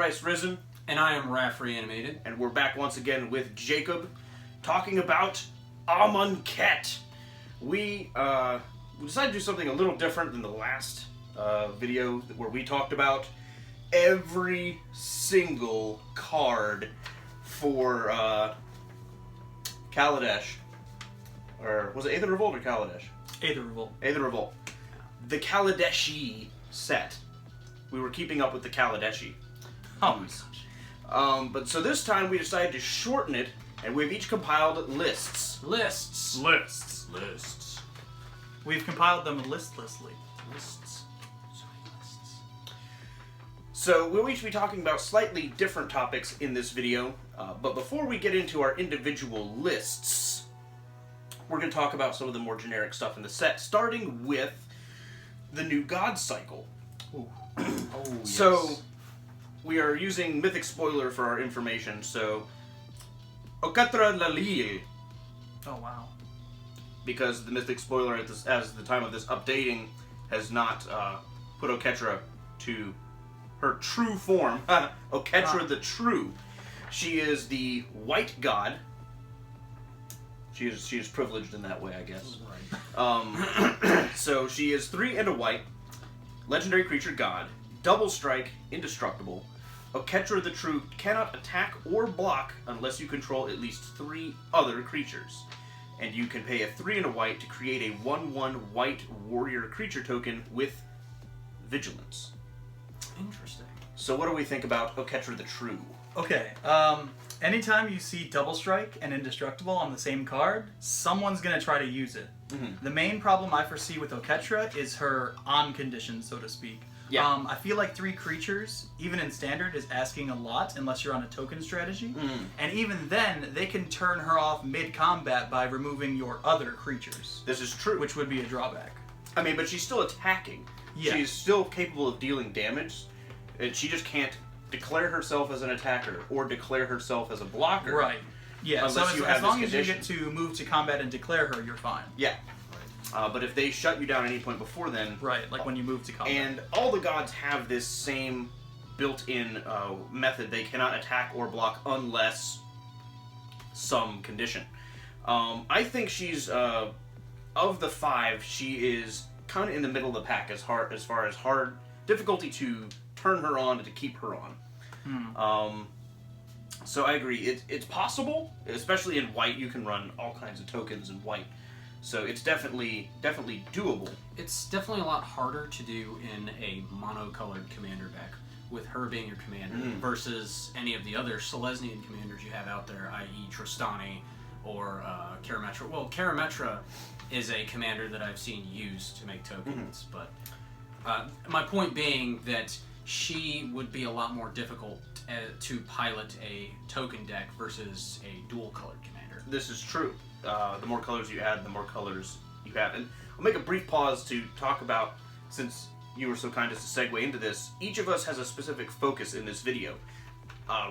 ThriceRisen. And I am Raf Reanimated. And we're back once again with Jacob, talking about Amonkhet. We decided to do something a little different than the last video where we talked about every single card for Kaladesh. Or was it Aether Revolt or Kaladesh? Aether Revolt. Aether Revolt. The Kaladeshi set. We were keeping up with the Kaladeshi. Oh my gosh. But so this time we decided to shorten it, and we've each compiled lists. Lists. We've compiled them listlessly. Lists. So many lists. So we'll each be talking about slightly different topics in this video, but before we get into our individual lists, we're going to talk about some of the more generic stuff in the set, starting with the new God cycle. Ooh. Oh, yes. So we are using Mythic Spoiler for our information, so Okatra Lalil, Oh wow. because the Mythic Spoiler at this, as the time of this updating has not put Oketra to her true form. Oketra the True. She is the white god. She is privileged in that way, I guess. Right. So she is 3 and a white, legendary creature god, double strike, indestructible. Oketra the True cannot attack or block unless you control at least 3 other creatures. And you can pay a 3 and a white to create a 1/1 white warrior creature token with vigilance. Interesting. So what do we think about Oketra the True? Okay. Anytime you see double strike and indestructible on the same card, someone's gonna try to use it. Mhm. The main problem I foresee with Oketra is her on condition, so to speak. Yeah. I feel like 3 creatures, even in standard, is asking a lot unless you're on a token strategy. And even then, they can turn her off mid-combat by removing your other creatures, This is true. which would be a drawback. I mean, but she's still attacking. Yeah. She's still capable of dealing damage. And she just can't declare herself as an attacker or declare herself as a blocker. Right. Yeah, Unless so you as have long this as you get condition. to move to combat and declare her, you're fine. Yeah. But if they shut you down at any point before then, Right, like when you move to combat. and all the gods have this same built-in method, they cannot attack or block unless some condition. I think she's of the 5, she is kind of in the middle of the pack as far as hard difficulty to turn her on and to keep her on. So I agree. It's possible, especially in white. You can run all kinds of tokens in white, so it's definitely doable. It's definitely a lot harder to do in a monocolored commander deck, with her being your commander, versus any of the other Selesnyan commanders you have out there, i.e. Tristani or Karametra. Well, Karametra is a commander that I've seen used to make tokens, but my point being that she would be a lot more difficult to pilot a token deck versus a dual-colored commander. This is true. The more colors you add, the more colors you have. And I'll make a brief pause to talk about, since you were so kind as to segue into this, each of us has a specific focus in this video.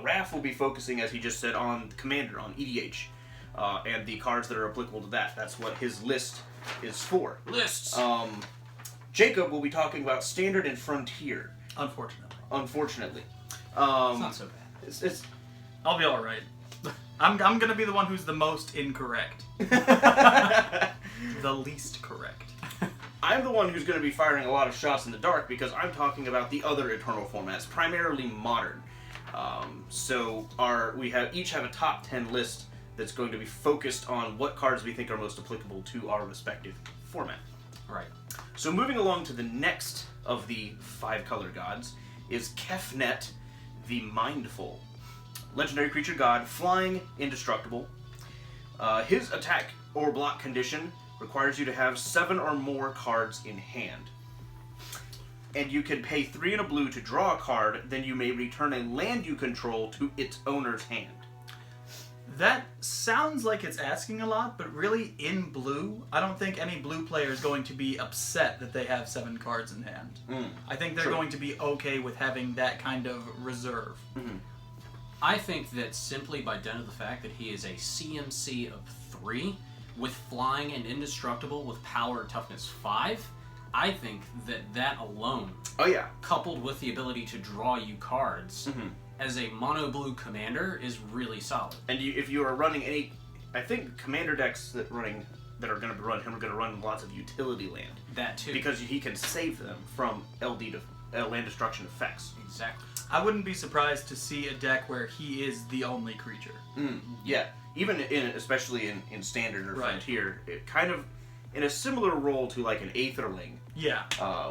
Raf will be focusing, as he just said, on the commander, on EDH, and the cards that are applicable to that. That's what his list is for. Lists! Jacob will be talking about standard and frontier, Unfortunately. It's not so bad. It's I'll be alright. I'm gonna be the one who's the most incorrect. The least correct. I'm the one who's going to be firing a lot of shots in the dark because I'm talking about the other Eternal formats, primarily modern. So we each have a top 10 list that's going to be focused on what cards we think are most applicable to our respective format. Right. So moving along to the next of the 5 color gods is Kefnet the Mindful. Legendary creature god, flying, indestructible. His attack or block condition requires you to have 7 or more cards in hand. And you can pay 3 and a blue to draw a card, then you may return a land you control to its owner's hand. That sounds like it's asking a lot, but really, in blue, I don't think any blue player is going to be upset that they have 7 cards in hand. I think they're True. going to be okay with having that kind of reserve. I think that simply by dint of the fact that he is a CMC of 3, with flying and indestructible with power toughness 5, I think that alone, Oh yeah. coupled with the ability to draw you cards, as a mono blue commander is really solid. And if you are running any, I think commander decks that are going to run him are going to run lots of utility land. That too. Because he can save them from LD to land destruction effects. Exactly. I wouldn't be surprised to see a deck where he is the only creature. Yeah, even especially in Standard or Right. Frontier, it kind of in a similar role to like an Aetherling. Yeah.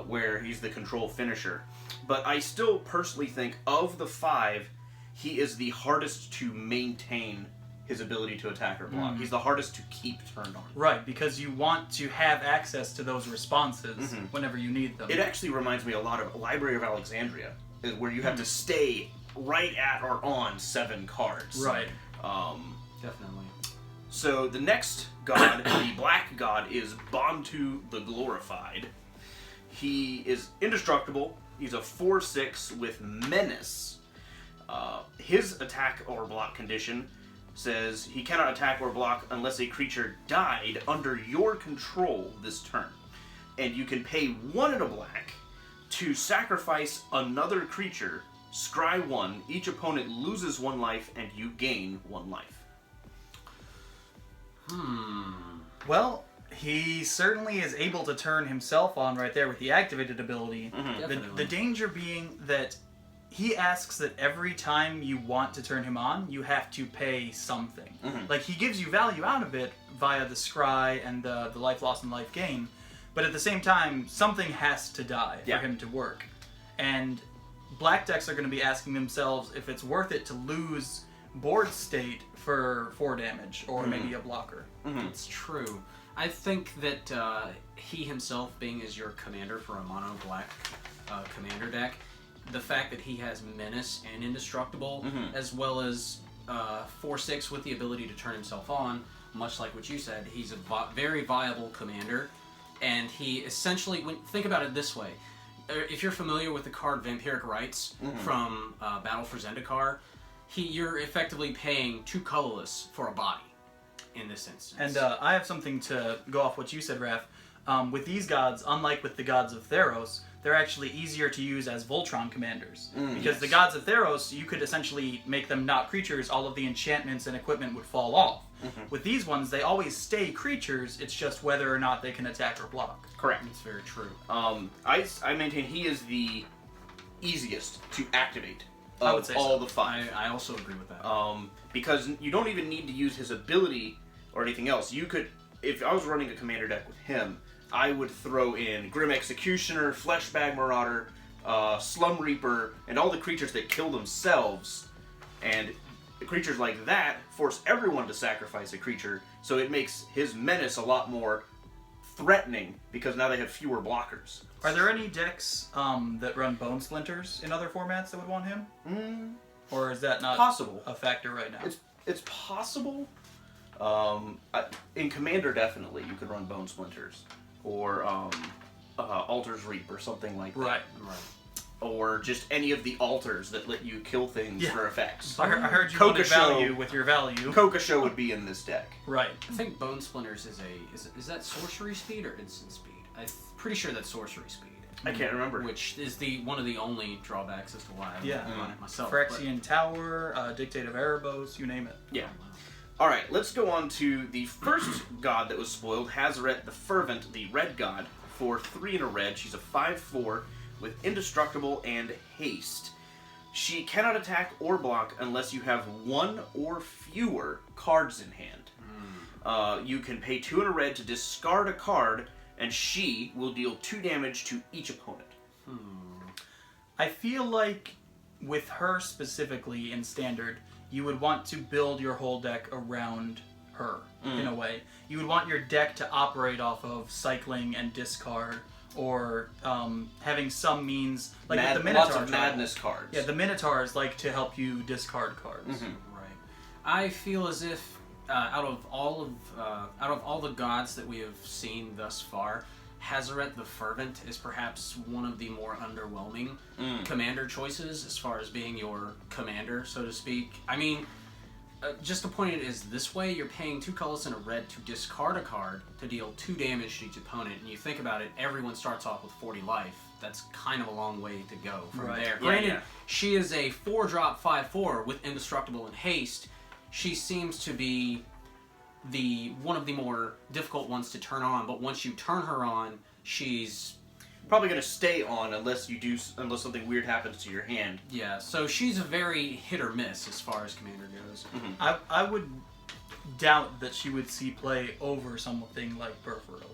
Where he's the control finisher. But I still personally think of the 5, he is the hardest to maintain his ability to attack or block. He's the hardest to keep turned on. Right, because you want to have access to those responses whenever you need them. It actually reminds me a lot of Library of Alexandria, where you have to stay right at or on 7 cards. Right. Definitely. So the next god, the black god, is Bantu the Glorified. He is indestructible. He's a 4/6 with Menace. His attack or block condition says he cannot attack or block unless a creature died under your control this turn. And you can pay 1 and a black to sacrifice another creature, scry 1, each opponent loses 1 life, and you gain 1 life. Well, he certainly is able to turn himself on right there with the activated ability. The danger being that he asks that every time you want to turn him on, you have to pay something. Like, he gives you value out of it via the scry and the life loss and life gain, but at the same time, something has to die for him to work. And black decks are going to be asking themselves if it's worth it to lose board state for 4 damage or maybe a blocker. It's true. I think that he himself, being as your commander for a mono black commander deck, the fact that he has Menace and Indestructible, as well as 4/6 with the ability to turn himself on, much like what you said, he's a very viable commander, and he essentially, think about it this way, if you're familiar with the card Vampiric Rites from Battle for Zendikar, you're effectively paying 2 colorless for a body in this instance. And I have something to go off what you said, Raf. With these gods, unlike with the gods of Theros, they're actually easier to use as Voltron commanders. Because the gods of Theros, you could essentially make them not creatures, all of the enchantments and equipment would fall off. With these ones, they always stay creatures, it's just whether or not they can attack or block. Correct. It's very true. I maintain he is the easiest to activate of I would say all so. the 5. I also agree with that. Because you don't even need to use his ability or anything else. You could, if I was running a commander deck with him, I would throw in Grim Executioner, Fleshbag Marauder, Slum Reaper, and all the creatures that kill themselves. And creatures like that force everyone to sacrifice a creature, so it makes his menace a lot more threatening because now they have fewer blockers. Are there any decks that run Bone Splinters in other formats that would want him? Or is that not Possible. a factor right now? It's possible. In Commander, definitely, you could run Bone Splinters. Or Altar's Reap or something like that. Right. Or just any of the altars that let you kill things for effects. I heard you wanted value with your value. Kokasho would be in this deck. Right. I think Bone Splinters is that sorcery speed or instant speed? I'm pretty sure that's sorcery speed. I can't remember. Which is one of the only drawbacks as to why I don't run it myself. Phyrexian Tower, Dictate of Erebos, you name it. Yeah. Alright, let's go on to the first god that was spoiled, Hazaret the Fervent, the red god, for 3 and a red. She's a 5/4 with Indestructible and Haste. She cannot attack or block unless you have 1 or fewer cards in hand. You can pay 2 and a red to discard a card, and she will deal 2 damage to each opponent. I feel like with her specifically in Standard, you would want to build your whole deck around her, in a way. You would want your deck to operate off of cycling and discard, or having some means, like with the Minotaur. Lots of madness cards. Yeah, the Minotaurs like to help you discard cards. Right. I feel as if out of all the gods that we have seen thus far, Hazaret the Fervent is perhaps one of the more underwhelming commander choices as far as being your commander, so to speak. I mean, just to point it is this way, you're paying 2 colors and a red to discard a card to deal 2 damage to each opponent. And you think about it, everyone starts off with 40 life. That's kind of a long way to go from there. Granted, she is a 4-drop 5/4 with Indestructible and Haste. She seems to be one of the more difficult ones to turn on, but once you turn her on, she's probably going to stay on unless something weird happens to your hand. Yeah, so she's a very hit or miss as far as Commander goes. Mm-hmm. I would doubt that she would see play over something like Perforos.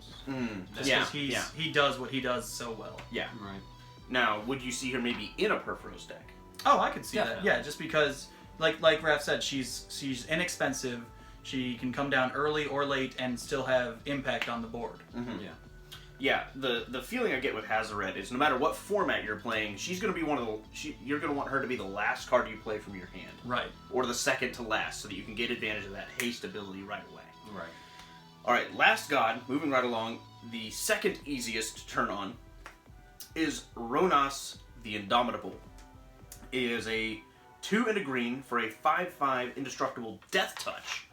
Just because he does what he does so well. Yeah. Right. Now, would you see her maybe in a Perforos deck? Oh, I could see that. Yeah, just because, like Raf said, she's inexpensive. She can come down early or late and still have impact on the board. Mm-hmm. Yeah. Yeah, the feeling I get with Hazoret is no matter what format you're playing, she's going to be you're going to want her to be the last card you play from your hand. Right. Or the second to last, so that you can get advantage of that haste ability right away. Right. Alright, last god, moving right along, the second easiest to turn on is Ronas the Indomitable. It is a 2 and a green for a 5/5 indestructible Death Touch.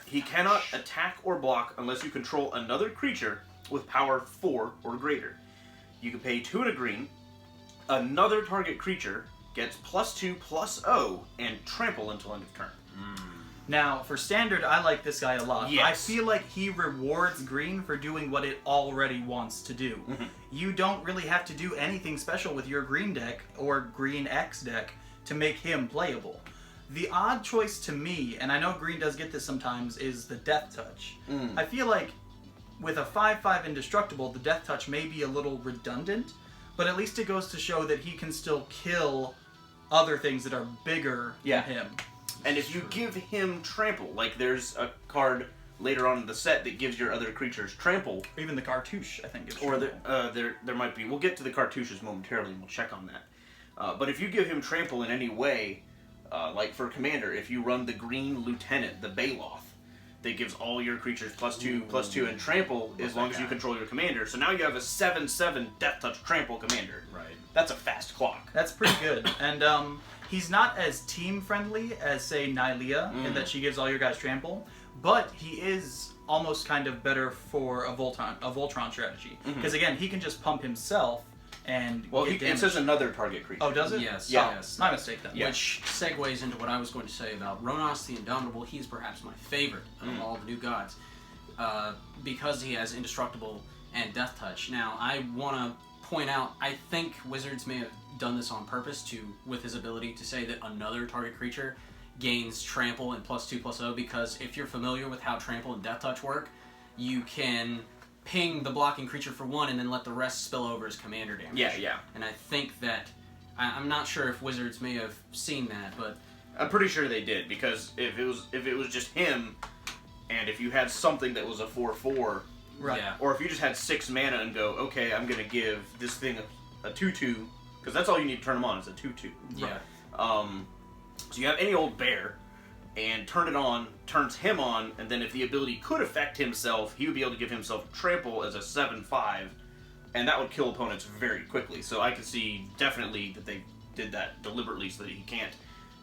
He cannot attack or block unless you control another creature with power 4 or greater. You can pay 2 and a green. Another target creature gets +2/+0 and trample until end of turn. Now, for standard, I like this guy a lot. Yes. I feel like he rewards green for doing what it already wants to do. You don't really have to do anything special with your green deck or green X deck to make him playable. The odd choice to me, and I know green does get this sometimes, is the Death Touch. I feel like with a 5/5 indestructible, the Death Touch may be a little redundant, but at least it goes to show that he can still kill other things that are bigger than him. And if you give him trample, like there's a card later on in the set that gives your other creatures trample. Even the cartouche, I think, is or there might be. We'll get to the cartouches momentarily, and we'll check on that. But if you give him trample in any way, like for Commander, if you run the green Lieutenant, the Baloth, that gives all your creatures +2/+2 and trample as long as you control your Commander. So now you have a 7/7 Death Touch Trample Commander. Right. That's a fast clock. That's pretty good. And he's not as team friendly as, say, Nylea, in that she gives all your guys trample, but he is almost kind of better for a Voltron strategy. Because again, he can just pump himself and get damage. It says another target creature. Oh, does it? Yes. Yeah. Yes. My mistake then. Yeah. Which segues into what I was going to say about Ronas the Indomitable. He's perhaps my favorite of all the new gods because he has Indestructible and Death Touch. Now, I want to point out, I think Wizards may have done this on purpose with his ability to say that another target creature gains trample and +2/+0, because if you're familiar with how trample and Death Touch work, you can ping the blocking creature for 1 and then let the rest spill over as commander damage. Yeah. And I think that I'm not sure if Wizards may have seen that, but I'm pretty sure they did, because if it was just him, and if you had something that was a 4/4, right? Yeah. Or if you just had 6 mana and go, okay, I'm gonna give this thing a 2/2, because that's all you need to turn him on is a 2/2. Yeah. So you have any old bear, and turn it on, turns him on, and then if the ability could affect himself, he would be able to give himself trample as a 7/5, and that would kill opponents very quickly. So I can see definitely that they did that deliberately so that he can't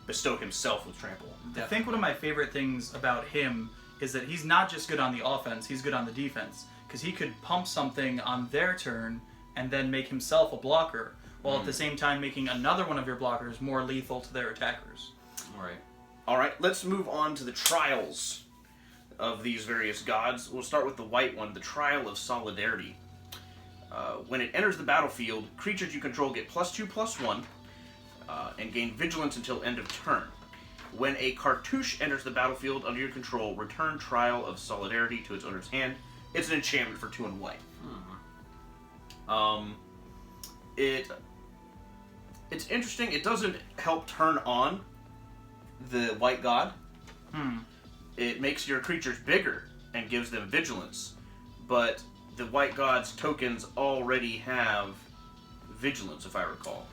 bestow himself with trample. I think one of my favorite things about him is that he's not just good on the offense, he's good on the defense. Because he could pump something on their turn and then make himself a blocker, while at the same time making another one of your blockers more lethal to their attackers. Alright, let's move on to the trials of these various gods. We'll start with the white one, the Trial of Solidarity. When it enters the battlefield, creatures you control get +2/+1 and gain vigilance until end of turn. When a cartouche enters the battlefield under your control, return Trial of Solidarity to its owner's hand. It's an enchantment for 2 and white. It's interesting. It doesn't help turn on the white god. It makes your creatures bigger and gives them vigilance, but the white god's tokens already have vigilance, if I recall.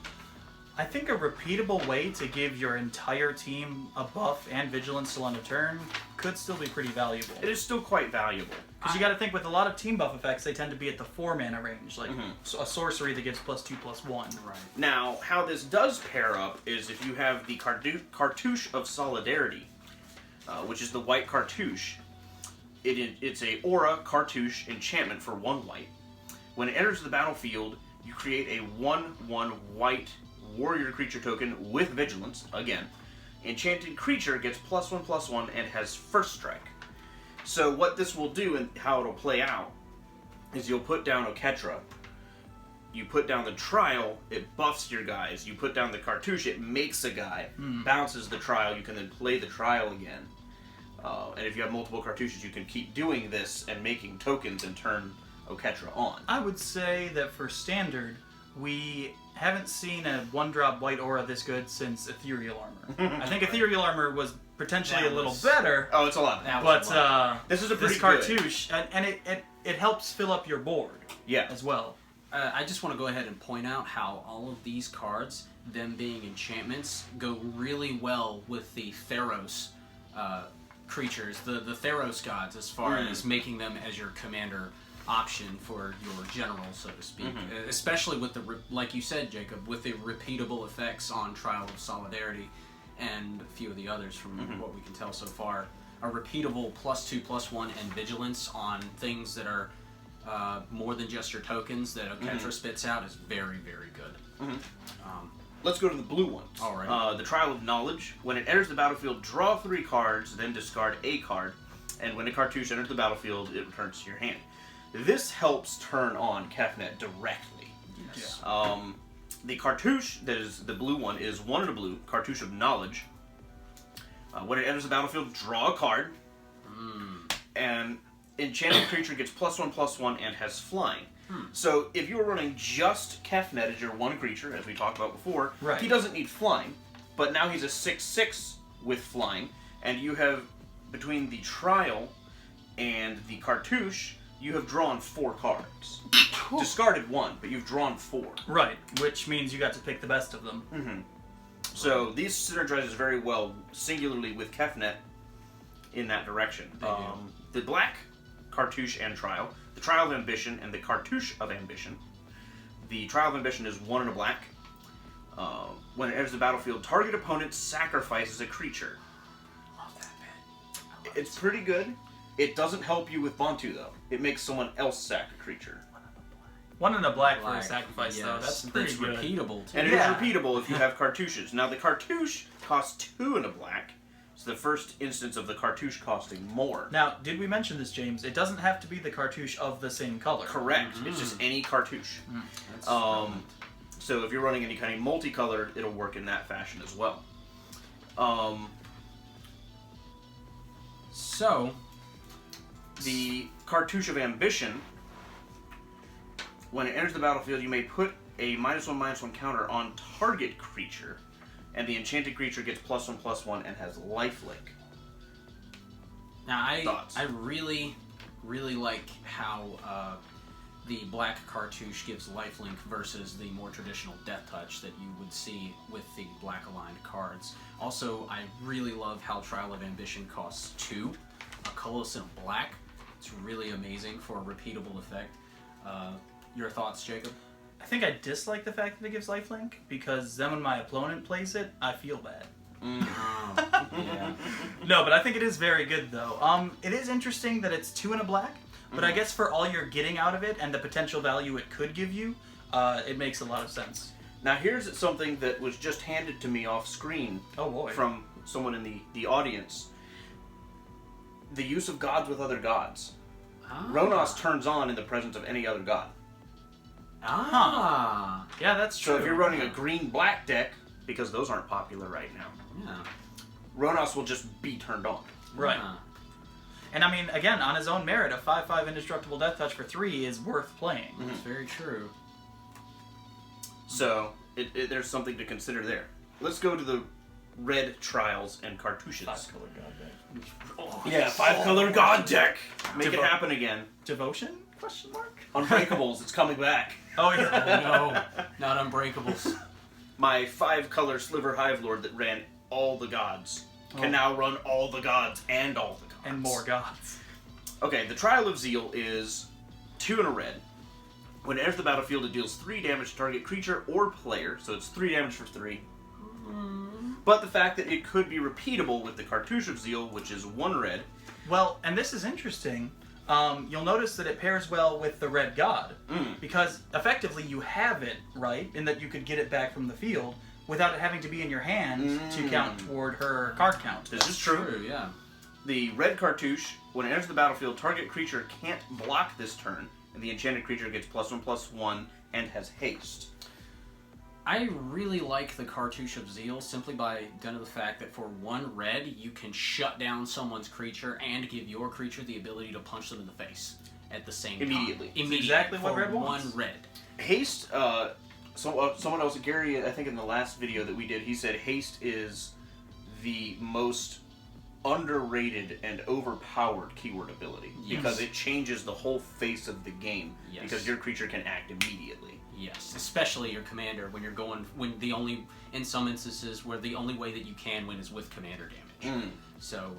I think a repeatable way to give your entire team a buff and vigilance still on a turn could still be pretty valuable. It is still quite valuable. Because you got to think with a lot of team buff effects, they tend to be at the 4 mana range, like a sorcery that gives +2/+1. Right. Now, how this does pair up is if you have the Cartouche of Solidarity, which is the white cartouche. It's a aura cartouche enchantment for 1 white. When it enters the battlefield, you create a 1/1 white warrior creature token with vigilance, again. Enchanted creature gets +1/+1 and has first strike. So what this will do and how it'll play out is you'll put down Oketra, you put down the Trial, it buffs your guys. You put down the Cartouche, it makes a guy, bounces the Trial, you can then play the Trial again. And if you have multiple Cartouches, you can keep doing this and making tokens and turn Oketra on. I would say that for Standard, we haven't seen a 1-drop white aura this good since Ethereal Armor. I think Ethereal Armor was potentially a little better. Oh, it's a lot better. But this is a pretty this cartouche, and it helps fill up your board as well. I just want to go ahead and point out how all of these cards, them being enchantments, go really well with the Theros creatures, the Theros gods, as far as making them as your commander option for your general, so to speak. Especially with the, like you said, Jacob, with the repeatable effects on Trial of Solidarity and a few of the others from what we can tell so far. A repeatable +2/+1 and vigilance on things that are more than just your tokens that Oketra spits out is very, very good. Let's go to the blue ones. All right. The Trial of Knowledge. When it enters the battlefield, draw 3 cards, then discard a card. And when a cartouche enters the battlefield, it returns to your hand. This helps turn on Kefnet directly. Yes. The cartouche, that is the blue one, is 1 and a blue, Cartouche of Knowledge. When it enters the battlefield, draw a card. And enchanted creature gets +1/+1 and has flying. So if you were running just Kefnet as your 1 creature, as we talked about before, he doesn't need flying. But now he's a 6/6 with flying, and you have, between the Trial and the Cartouche, you have drawn 4 cards. Discarded 1, but you've drawn 4. Right, which means you got to pick the best of them. So these synergizes very well, singularly with Kefnet, in that direction. The black Cartouche and Trial, the Trial of Ambition and the Cartouche of Ambition. The Trial of Ambition is 1 and a black. When it enters the battlefield, target opponent sacrifices a creature. Love that bit. It's pretty good. It doesn't help you with Bantu, though. It makes someone else sack a creature. 1 and a black for a sacrifice, though. That's pretty good. Repeatable, too. And it is repeatable if you have Cartouches. Now, the Cartouche costs 2 and a black. It's the first instance of the Cartouche costing more. Now, did we mention this, James? It doesn't have to be the Cartouche of the same color. Correct. It's just any Cartouche. So if you're running any kind of multicolored, it'll work in that fashion as well. So, the Cartouche of Ambition, when it enters the battlefield, you may put a -1/-1 counter on target creature, and the enchanted creature gets +1/+1 and has lifelink. now Thoughts? I really, really like how the black cartouche gives lifelink versus the more traditional death touch that you would see with the black aligned cards. Also, I really love how Trial of Ambition costs 2, a colorless and a black. It's really amazing for a repeatable effect. Your thoughts, Jacob? I think I dislike the fact that it gives lifelink, because then when my opponent plays it, I feel bad. Yeah. No, but I think it is very good, though. It is interesting that it's 2 and a black, but I guess for all you're getting out of it and the potential value it could give you, it makes a lot of sense. Now here's something that was just handed to me off screen from someone in the audience. The use of gods with other gods. Ronos turns on in the presence of any other god. Yeah, that's true. So if you're running a green-black deck, because those aren't popular right now, Ronos will just be turned on. Right. And I mean, again, on his own merit, a 5/5 indestructible death touch for 3 is worth playing. That's very true. So there's something to consider there. Let's go to the red trials and cartouches. 5-color god deck. Yeah, 5-color god deck. Make it happen again. Devotion? Question mark? Unbreakables, it's coming back. Oh yeah. No, not Unbreakables. my 5-color Sliver Hive Lord that ran all the gods can now run all the gods and all the gods. And more gods. Okay, the Trial of Zeal is 2 and a red. When it enters the battlefield, it deals 3 damage to target creature or player, so it's 3 damage for 3. But the fact that it could be repeatable with the Cartouche of Zeal, which is 1 red. Well, and this is interesting. You'll notice that it pairs well with the red god, because effectively you have it, right, in that you could get it back from the field without it having to be in your hand to count toward her card count. This is true. Yeah. The red Cartouche, when it enters the battlefield, target creature can't block this turn, and the enchanted creature gets +1/+1 and has haste. I really like the Cartouche of Zeal simply by due to the fact that for 1 red, you can shut down someone's creature and give your creature the ability to punch them in the face at the same time. Immediately. Exactly what red wants. 1 red. Haste, someone else, Gary, I think in the last video that we did, he said haste is the most underrated and overpowered keyword ability because it changes the whole face of the game because your creature can act immediately. Yes, especially your commander in some instances where the only way that you can win is with commander damage. So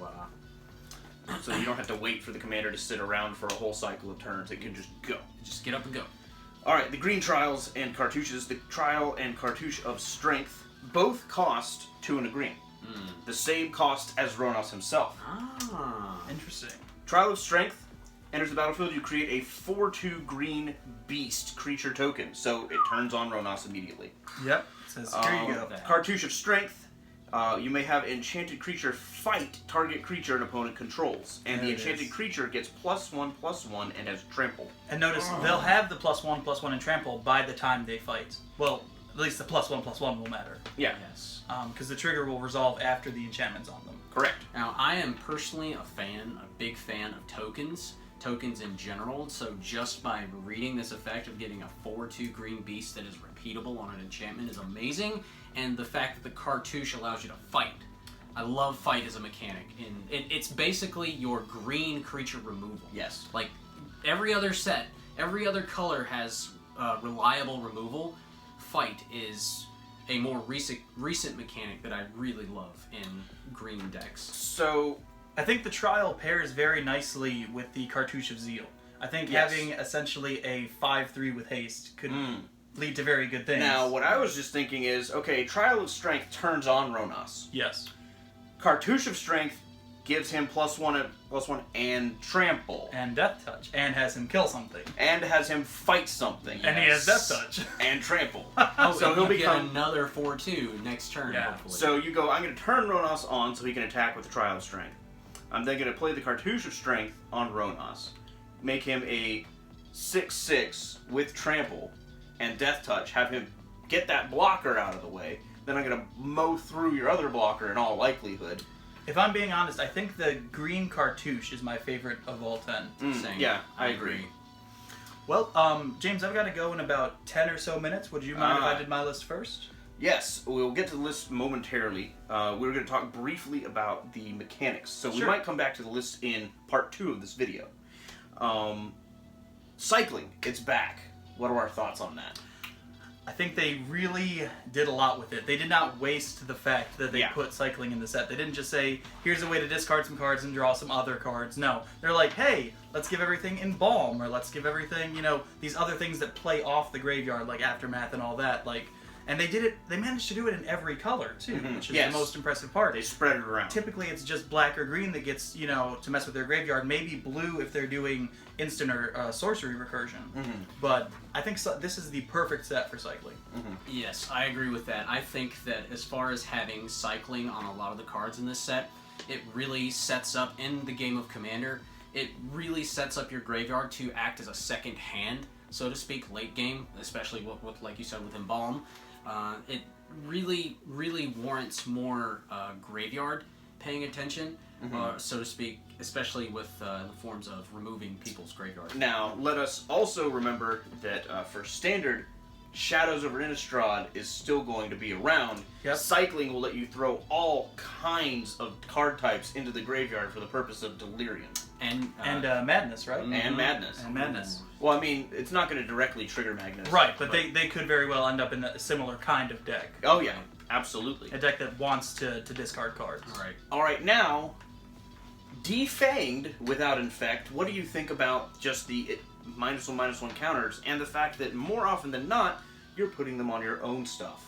you don't have to wait for the commander to sit around for a whole cycle of turns. It can just go. Just get up and go. All right, the green trials and cartouches. The trial and cartouche of strength both cost 2 and a green. The same cost as Ronos himself. Interesting. Trial of Strength enters the battlefield. You create a 4/2 green beast creature token, so it turns on Ronos immediately. Yep. Says, here you go. Cartouche of Strength. You may have enchanted creature fight target creature an opponent controls, and the enchanted creature gets +1/+1 and has trample. And notice they'll have the +1/+1 and trample by the time they fight. Well, at least the +1/+1 will matter. Yeah. Yes. Because the trigger will resolve after the enchantment's on them. Correct. Now, I am personally a big fan of tokens in general, so just by reading this effect of getting a 4/2 green beast that is repeatable on an enchantment is amazing, and the fact that the Cartouche allows you to fight. I love fight as a mechanic, and it's basically your green creature removal. Yes. Like, every other color has reliable removal. Fight is a more recent mechanic that I really love in green decks. So, I think the trial pairs very nicely with the Cartouche of Zeal. I think having essentially a 5/3 with haste could lead to very good things. Now, what I was just thinking is, okay, Trial of Strength turns on Ronos. Yes. Cartouche of Strength gives him +1/+1 and trample. And Death Touch. And has him kill something. And has him fight something. And he has Death Touch. And trample. So he'll become another 4/2 next turn, hopefully. So you go, I'm going to turn Ronos on so he can attack with the Trial of Strength. I'm then going to play the Cartouche of Strength on Ronos. Make him a 6/6 with trample and Death Touch. Have him get that blocker out of the way. Then I'm going to mow through your other blocker in all likelihood. If I'm being honest, I think the green Cartouche is my favorite of all 10. Same. Yeah, I agree. Well, James, I've got to go in about 10 or so minutes. Would you mind if I did my list first? Yes, we'll get to the list momentarily. We're going to talk briefly about the mechanics. So we might come back to the list in part 2 of this video. Cycling, it's back. What are our thoughts on that? I think they really did a lot with it. They did not waste the fact that they put cycling in the set. They didn't just say, here's a way to discard some cards and draw some other cards. No. They're like, hey, let's give everything Embalm, or let's give everything, these other things that play off the graveyard, like Aftermath and all that. And they managed to do it in every color, too, which is the most impressive part. They spread it around. Typically, it's just black or green that gets, to mess with their graveyard. Maybe blue if they're doing instant or sorcery recursion. But I think this is the perfect set for cycling. Yes, I agree with that. I think that as far as having cycling on a lot of the cards in this set, it really sets up, in the game of Commander, it really sets up your graveyard to act as a second hand, so to speak, late game, especially with like you said, with Embalm. It really, really warrants more graveyard paying attention, so to speak, especially with the forms of removing people's graveyard. Now, let us also remember that for Standard, Shadows over Innistrad is still going to be around. Cycling will let you throw all kinds of card types into the graveyard for the purpose of Delirium. And Madness, right? And Madness. And Madness. Well, I mean, it's not going to directly trigger Madness. Right, but they could very well end up in a similar kind of deck. Oh, yeah. Absolutely. A deck that wants to discard cards. All right, now, Defanged without Infect, what do you think about just the -1/-1 counters and the fact that more often than not, you're putting them on your own stuff?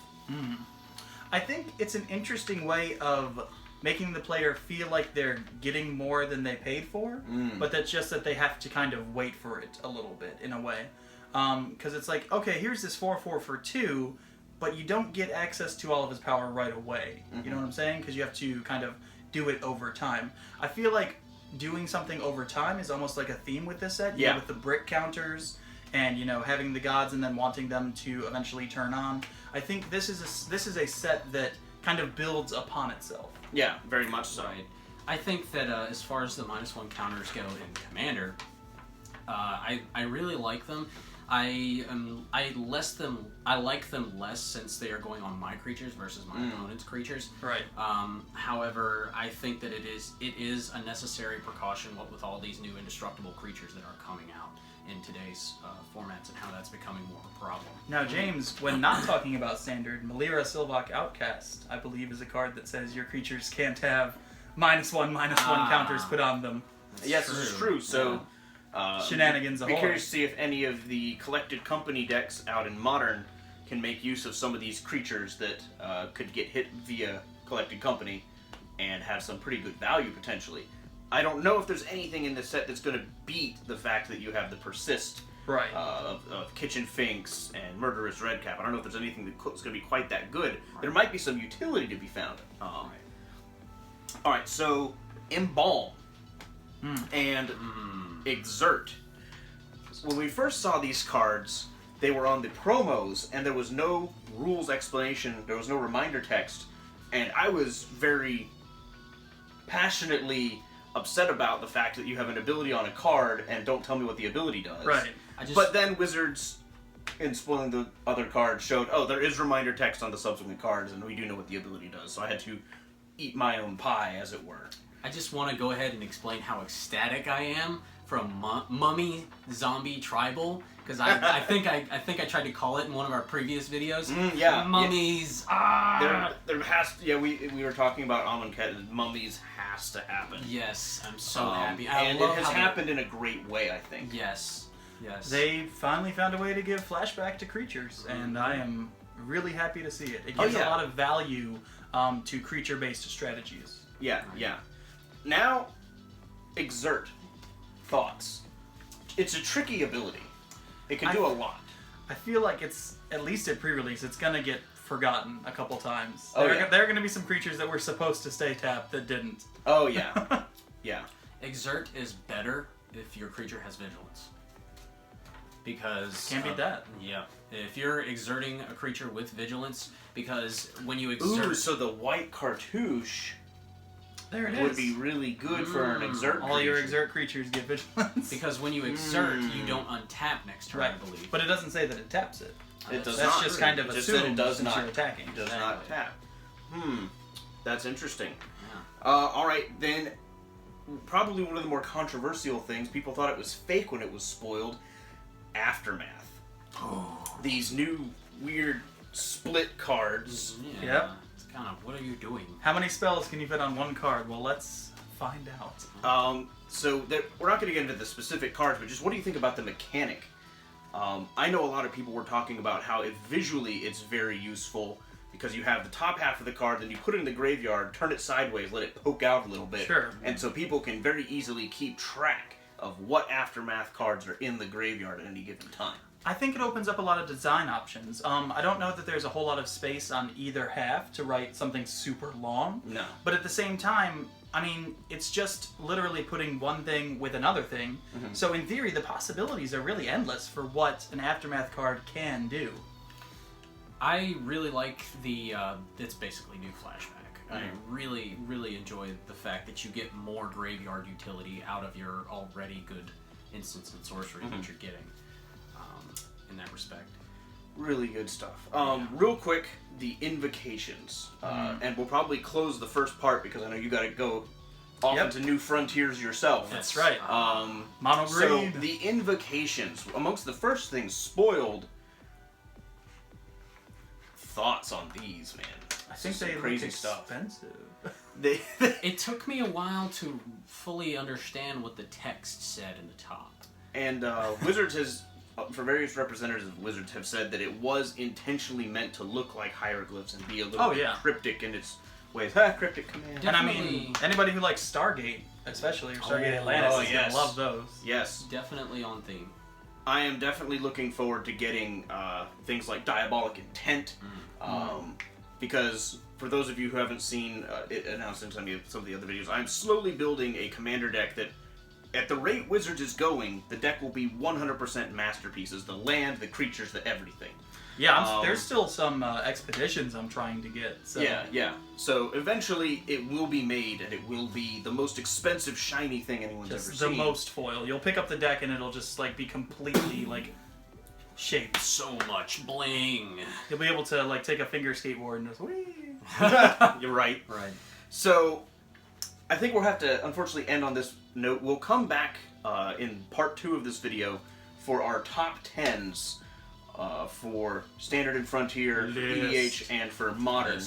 I think it's an interesting way of making the player feel like they're getting more than they paid for, but that's just that they have to kind of wait for it a little bit, in a way. Because it's like, okay, here's this 4/4 for 2, but you don't get access to all of his power right away. You know what I'm saying? Because you have to kind of do it over time. I feel like doing something over time is almost like a theme with this set. You know, with the brick counters and, you know, having the gods and then wanting them to eventually turn on. I think this is a set that kind of builds upon itself. Yeah, very much so. Right. I think that as far as the -1 counters go in Commander, I really like them. I like them less since they are going on my creatures versus my opponent's creatures. Right. However, I think that it is a necessary precaution what with all these new indestructible creatures that are coming out in today's formats and how that's becoming more of a problem. Now, James, when not talking about Standard, Malira Sylvok Outcast, I believe, is a card that says your creatures can't have -1/-1 counters put on them. Yes, this is true. So, shenanigans be curious to see if any of the collected company decks out in Modern can make use of some of these creatures that could get hit via collected company and have some pretty good value potentially. I don't know if there's anything in this set that's going to beat the fact that you have the Persist of Kitchen Finks and Murderous Redcap. I don't know if there's anything that's going to be quite that good. There might be some utility to be found. Alright, so Embalm and Exert. When we first saw these cards, they were on the promos, and there was no rules explanation, there was no reminder text, and I was very passionately upset about the fact that you have an ability on a card and don't tell me what the ability does. Right. But then Wizards, in spoiling the other cards, showed, oh, there is reminder text on the subsequent cards, and we do know what the ability does. So I had to eat my own pie, as it were. I just want to go ahead and explain how ecstatic I am from Mummy Zombie Tribal, because I think I tried to call it in one of our previous videos. Mummies. There has to, we were talking about Amonkhet, and Mummies has to happen. Yes, I'm so happy. And it has happened in a great way, I think. Yes. They finally found a way to give flashback to creatures, and I am really happy to see it. It gives a lot of value to creature-based strategies. Yeah. Now, Exert. Thoughts. It's a tricky ability. It can do a lot. I feel like it's, at least at pre-release, it's going to get forgotten a couple times. Oh, there are going to be some creatures that were supposed to stay tapped that didn't. Oh, yeah. Yeah. Exert is better if your creature has Vigilance. Because... Can't beat that. Yeah. If you're exerting a creature with Vigilance, because when you exert... Ooh, so the white cartouche... There it would be really good for an Exert creature. All your Exert creatures get Vigilance. Because when you exert, you don't untap next turn, I believe. But it doesn't say that it taps it. It does That's not. just kind of just assumed that it does since not, you're attacking. It does not tap. That's interesting. Yeah. Alright, then, probably one of the more controversial things, people thought it was fake when it was spoiled, Aftermath. These new, weird, split cards. Yeah. Yep. Kind of, what are you doing? How many spells can you fit on one card? Well, let's find out. So we're not going to get into the specific cards, but just what do you think about the mechanic? I know a lot of people were talking about how visually it's very useful because you have the top half of the card, then you put it in the graveyard, turn it sideways, let it poke out a little bit. Sure. And so people can very easily keep track of what Aftermath cards are in the graveyard at any given time. I think it opens up a lot of design options. I don't know that there's a whole lot of space on either half to write something super long. No. But at the same time, I mean, it's just literally putting one thing with another thing. So in theory, the possibilities are really endless for what an Aftermath card can do. I really like it's basically new flashback. I really, really enjoy the fact that you get more graveyard utility out of your already good instants and sorceries that you're getting. In that respect. Really good stuff. Real quick, the invocations. And we'll probably close the first part because I know you gotta go off into new frontiers yourself. That's right. Mono So green. the invocations, amongst the first things spoiled. Thoughts on these, man? I think they crazy look stuff. expensive. It took me a while to fully understand what the text said in the top. And Wizards has, for various representatives of Wizards, have said that it was intentionally meant to look like hieroglyphs and be a little bit cryptic in its ways. Cryptic command. And I mean, anybody who likes Stargate, especially, or Stargate Atlantis, is going to love those. Yes. Definitely on theme. I am definitely looking forward to getting things like Diabolic Intent, because for those of you who haven't seen it announced in some of the other videos, I'm slowly building a commander deck that, at the rate Wizards is going, the deck will be 100% masterpieces. The land, the creatures, the everything. Yeah, there's still some expeditions I'm trying to get. So. Yeah. So eventually it will be made, and it will be the most expensive shiny thing anyone's ever seen. The most foil. You'll pick up the deck and it'll just be completely shaped. So much bling. You'll be able to take a finger skateboard and just whee. You're right. Right. So I think we'll have to unfortunately end on this note. We'll come back in part 2 of this video for our top 10s. For Standard and Frontier, for EDH, and for Modern.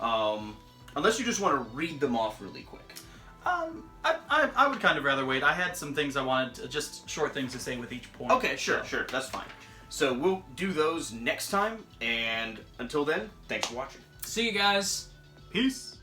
Unless you just want to read them off really quick. I would kind of rather wait. I had some things I wanted, just short things to say with each point. Okay, sure, that's fine. So we'll do those next time, and until then, thanks for watching. See you guys. Peace.